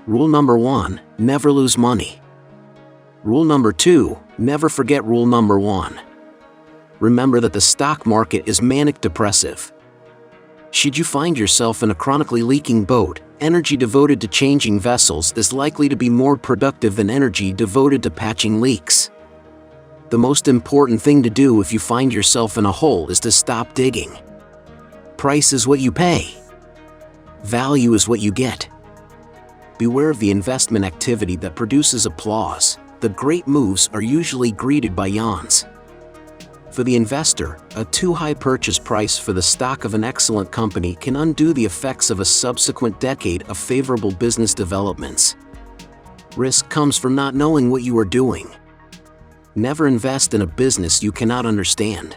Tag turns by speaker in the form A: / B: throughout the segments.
A: Rule number 1, never lose money. Rule number 2, never forget rule number 1. Remember that the stock market is manic depressive. Should you find yourself in a chronically leaking boat, energy devoted to changing vessels is likely to be more productive than energy devoted to patching leaks. The most important thing to do if you find yourself in a hole is to stop digging. Price is what you pay. Value is what you get. Beware of the investment activity that produces applause. The great moves are usually greeted by yawns. For the investor, a too high purchase price for the stock of an excellent company can undo the effects of a subsequent decade of favorable business developments. Risk comes from not knowing what you are doing. Never invest in a business you cannot understand.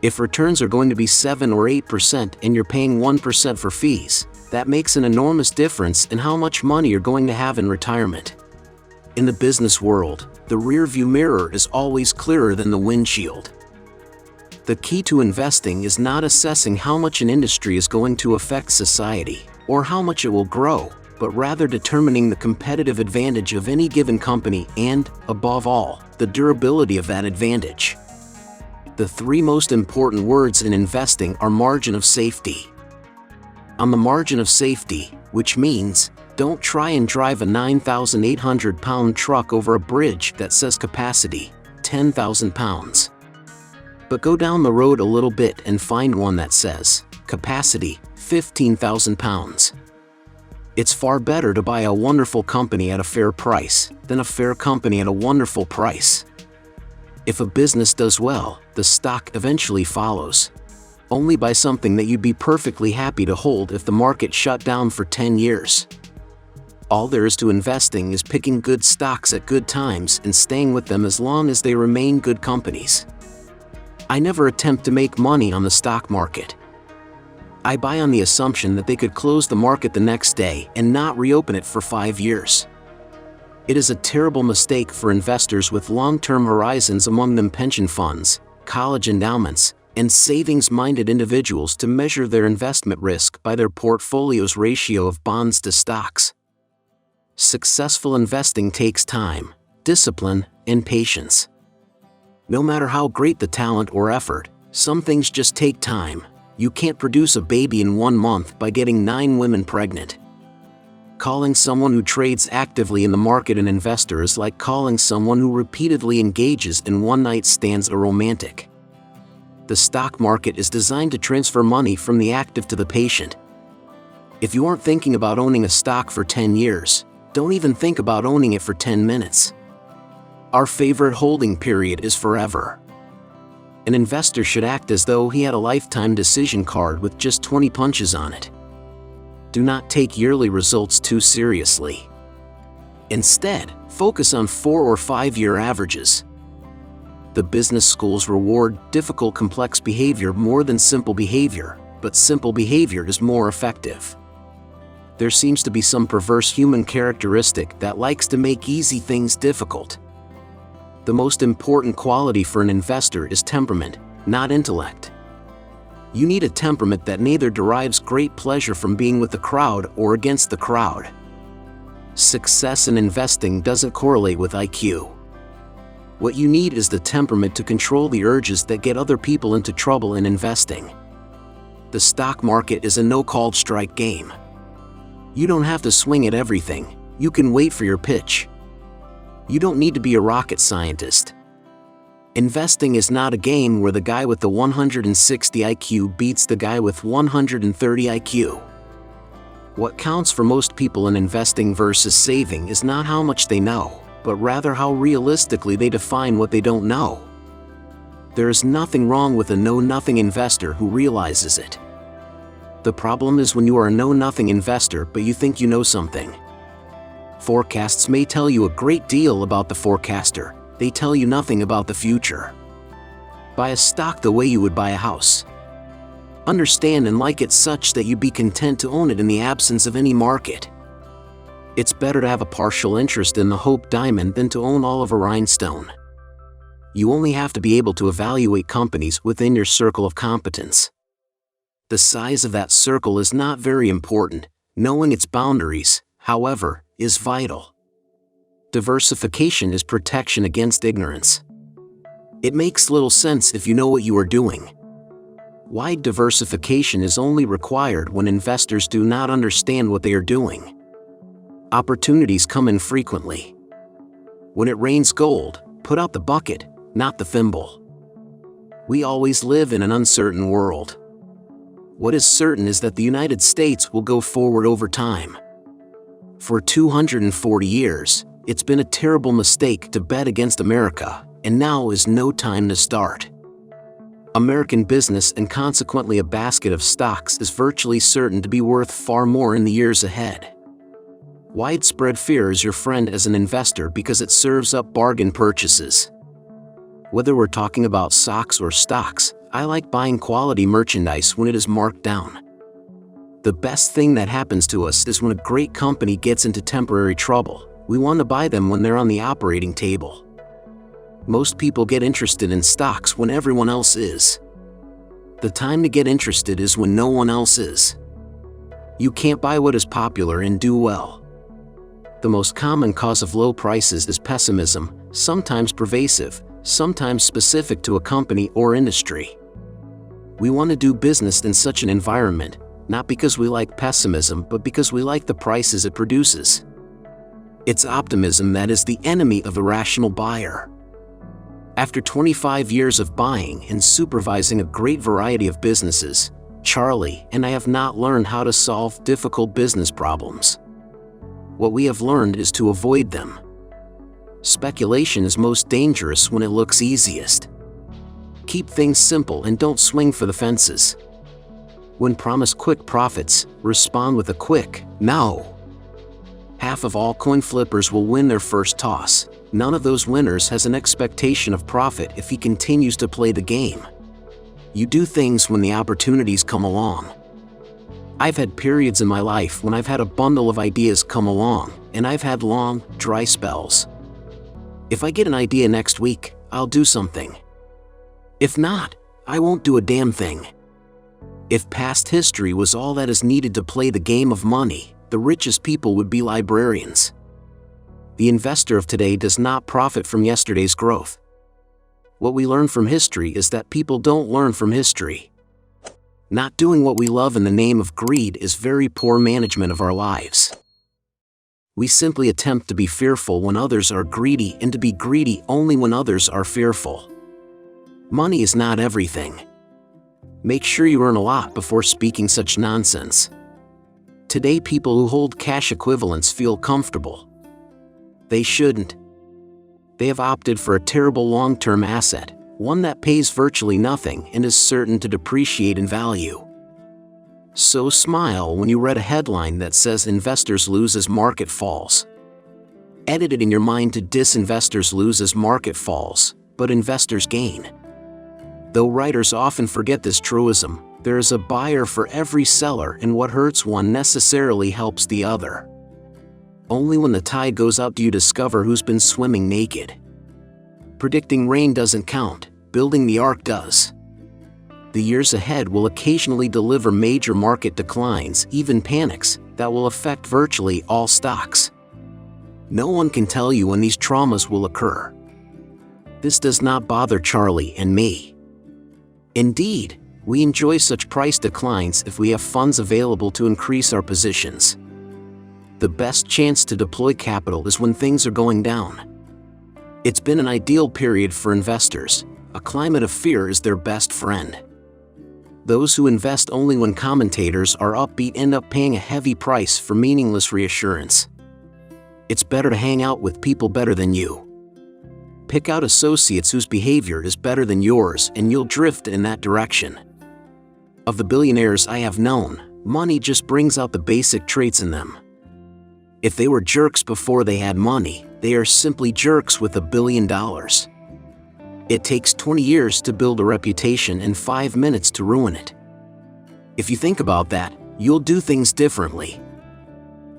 A: If returns are going to be 7 or 8% and you're paying 1% for fees, that makes an enormous difference in how much money you're going to have in retirement. In the business world, the rearview mirror is always clearer than the windshield. The key to investing is not assessing how much an industry is going to affect society, or how much it will grow, but rather determining the competitive advantage of any given company and, above all, the durability of that advantage. The 3 most important words in investing are margin of safety. On the margin of safety, which means, don't try and drive a 9,800-pound truck over a bridge that says capacity, 10,000 pounds. But go down the road a little bit and find one that says, capacity, 15,000 pounds. It's far better to buy a wonderful company at a fair price than a fair company at a wonderful price. If a business does well, the stock eventually follows. Only buy something that you'd be perfectly happy to hold if the market shut down for 10 years. All there is to investing is picking good stocks at good times and staying with them as long as they remain good companies. I never attempt to make money on the stock market. I buy on the assumption that they could close the market the next day and not reopen it for 5 years. It is a terrible mistake for investors with long-term horizons, among them pension funds, college endowments, and savings-minded individuals, to measure their investment risk by their portfolio's ratio of bonds to stocks. Successful investing takes time, discipline, and patience. No matter how great the talent or effort, some things just take time. You can't produce a baby in 1 month by getting 9 women pregnant. Calling someone who trades actively in the market an investor is like calling someone who repeatedly engages in one-night stands a romantic. The stock market is designed to transfer money from the active to the patient. If you aren't thinking about owning a stock for 10 years, don't even think about owning it for 10 minutes. Our favorite holding period is forever. An investor should act as though he had a lifetime decision card with just 20 punches on it. Do not take yearly results too seriously. Instead, focus on 4 or 5-year averages. The business schools reward difficult, complex behavior more than simple behavior, but simple behavior is more effective. There seems to be some perverse human characteristic that likes to make easy things difficult. The most important quality for an investor is temperament, not intellect. You need a temperament that neither derives great pleasure from being with the crowd or against the crowd. Success in investing doesn't correlate with IQ. What you need is the temperament to control the urges that get other people into trouble in investing. The stock market is a no-called strike game. You don't have to swing at everything, you can wait for your pitch. You don't need to be a rocket scientist. Investing is not a game where the guy with the 160 IQ beats the guy with 130 IQ. What counts for most people in investing versus saving is not how much they know, but rather how realistically they define what they don't know. There is nothing wrong with a know-nothing investor who realizes it. The problem is when you are a know-nothing investor but you think you know something. Forecasts may tell you a great deal about the forecaster, they tell you nothing about the future. Buy a stock the way you would buy a house. Understand and like it such that you'd be content to own it in the absence of any market. It's better to have a partial interest in the Hope Diamond than to own all of a rhinestone. You only have to be able to evaluate companies within your circle of competence. The size of that circle is not very important, knowing its boundaries, however, is vital. Diversification is protection against ignorance. It makes little sense if you know what you are doing. Wide diversification is only required when investors do not understand what they are doing. Opportunities come infrequently. When it rains gold, put out the bucket, not the thimble. We always live in an uncertain world. What is certain is that the United States will go forward over time. For 240 years, it's been a terrible mistake to bet against America, and now is no time to start. American business and consequently a basket of stocks is virtually certain to be worth far more in the years ahead. Widespread fear is your friend as an investor because it serves up bargain purchases. Whether we're talking about socks or stocks, I like buying quality merchandise when it is marked down. The best thing that happens to us is when a great company gets into temporary trouble. We want to buy them when they're on the operating table. Most people get interested in stocks when everyone else is. The time to get interested is when no one else is. You can't buy what is popular and do well. The most common cause of low prices is pessimism, sometimes pervasive, sometimes specific to a company or industry. We want to do business in such an environment, not because we like pessimism, but because we like the prices it produces. It's optimism that is the enemy of a rational buyer. After 25 years of buying and supervising a great variety of businesses, Charlie and I have not learned how to solve difficult business problems. What we have learned is to avoid them. Speculation is most dangerous when it looks easiest. Keep things simple and don't swing for the fences. When promised quick profits, respond with a quick no. Half of all coin flippers will win their first toss. None of those winners has an expectation of profit if he continues to play the game. You do things when the opportunities come along. I've had periods in my life when I've had a bundle of ideas come along, and I've had long, dry spells. If I get an idea next week, I'll do something. If not, I won't do a damn thing. If past history was all that is needed to play the game of money, the richest people would be librarians. The investor of today does not profit from yesterday's growth. What we learn from history is that people don't learn from history. Not doing what we love in the name of greed is very poor management of our lives. We simply attempt to be fearful when others are greedy and to be greedy only when others are fearful. Money is not everything. Make sure you earn a lot before speaking such nonsense. Today, people who hold cash equivalents feel comfortable. They shouldn't. They have opted for a terrible long-term asset, one that pays virtually nothing and is certain to depreciate in value. So smile when you read a headline that says investors lose as market falls. Edit it in your mind to disinvestors lose as market falls, but investors gain. Though writers often forget this truism, there is a buyer for every seller, and what hurts one necessarily helps the other. Only when the tide goes up do you discover who's been swimming naked. Predicting rain doesn't count, building the ark does. The years ahead will occasionally deliver major market declines, even panics, that will affect virtually all stocks. No one can tell you when these traumas will occur. This does not bother Charlie and me. Indeed, we enjoy such price declines if we have funds available to increase our positions. The best chance to deploy capital is when things are going down. It's been an ideal period for investors. A climate of fear is their best friend. Those who invest only when commentators are upbeat end up paying a heavy price for meaningless reassurance. It's better to hang out with people better than you. Pick out associates whose behavior is better than yours and you'll drift in that direction. Of the billionaires I have known, money just brings out the basic traits in them. If they were jerks before they had money, they are simply jerks with $1 billion. It takes 20 years to build a reputation and 5 minutes to ruin it. If you think about that, you'll do things differently.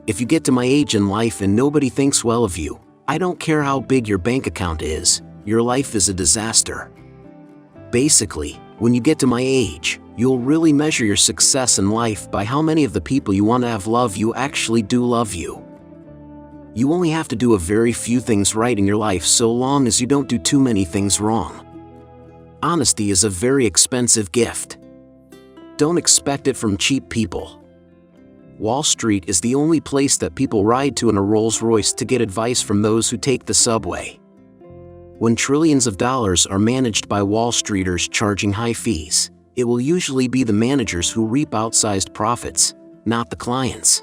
A: If you get to my age in life and nobody thinks well of you, I don't care how big your bank account is, your life is a disaster. Basically, when you get to my age, you'll really measure your success in life by how many of the people you want to have love you actually do love you. You only have to do a very few things right in your life so long as you don't do too many things wrong. Honesty is a very expensive gift. Don't expect it from cheap people. Wall Street is the only place that people ride to in a Rolls-Royce to get advice from those who take the subway. When trillions of dollars are managed by Wall Streeters charging high fees, it will usually be the managers who reap outsized profits, not the clients.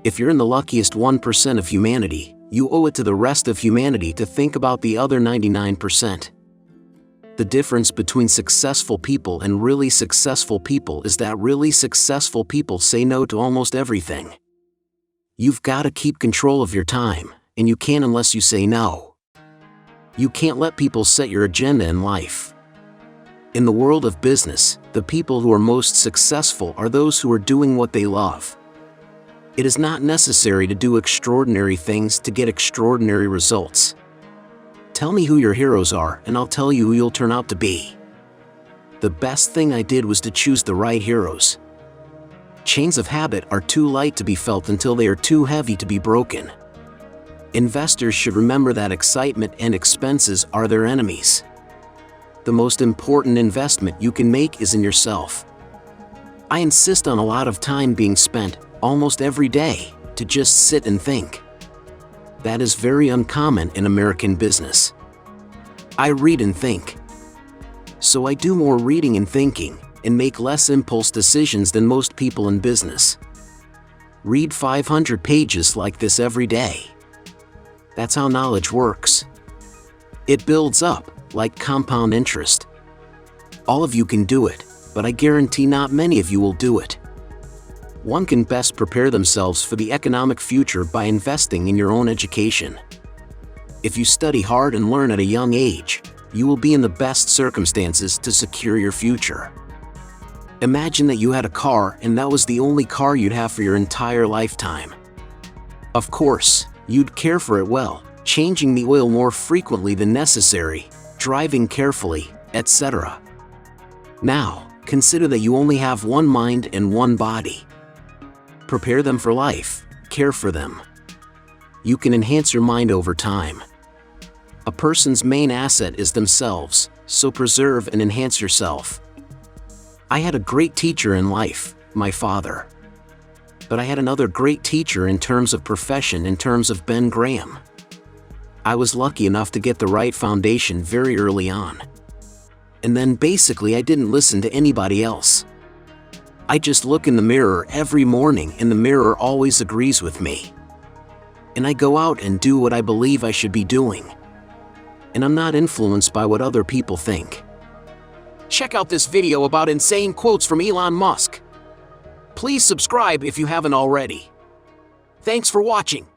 A: If you're in the luckiest 1% of humanity, you owe it to the rest of humanity to think about the other 99%. The difference between successful people and really successful people is that really successful people say no to almost everything. You've got to keep control of your time, and you can't unless you say no. You can't let people set your agenda in life. In the world of business, the people who are most successful are those who are doing what they love. It is not necessary to do extraordinary things to get extraordinary results. Tell me who your heroes are, and I'll tell you who you'll turn out to be. The best thing I did was to choose the right heroes. Chains of habit are too light to be felt until they are too heavy to be broken. Investors should remember that excitement and expenses are their enemies. The most important investment you can make is in yourself. I insist on a lot of time being spent, almost every day, to just sit and think. That is very uncommon in American business. I read and think. So I do more reading and thinking, and make less impulse decisions than most people in business. Read 500 pages like this every day. That's how knowledge works. It builds up, like compound interest. All of you can do it, but I guarantee not many of you will do it. One can best prepare themselves for the economic future by investing in your own education. If you study hard and learn at a young age, you will be in the best circumstances to secure your future. Imagine that you had a car and that was the only car you'd have for your entire lifetime. Of course, you'd care for it well, changing the oil more frequently than necessary, driving carefully, etc. Now, consider that you only have one mind and one body. Prepare them for life, care for them. You can enhance your mind over time. A person's main asset is themselves, so preserve and enhance yourself. I had a great teacher in life, my father. But I had another great teacher in terms of profession in terms of Ben Graham. I was lucky enough to get the right foundation very early on. And then basically I didn't listen to anybody else. I just look in the mirror every morning and the mirror always agrees with me. And I go out and do what I believe I should be doing. And I'm not influenced by what other people think. Check out this video about insane quotes from Elon Musk. Please subscribe if you haven't already. Thanks for watching.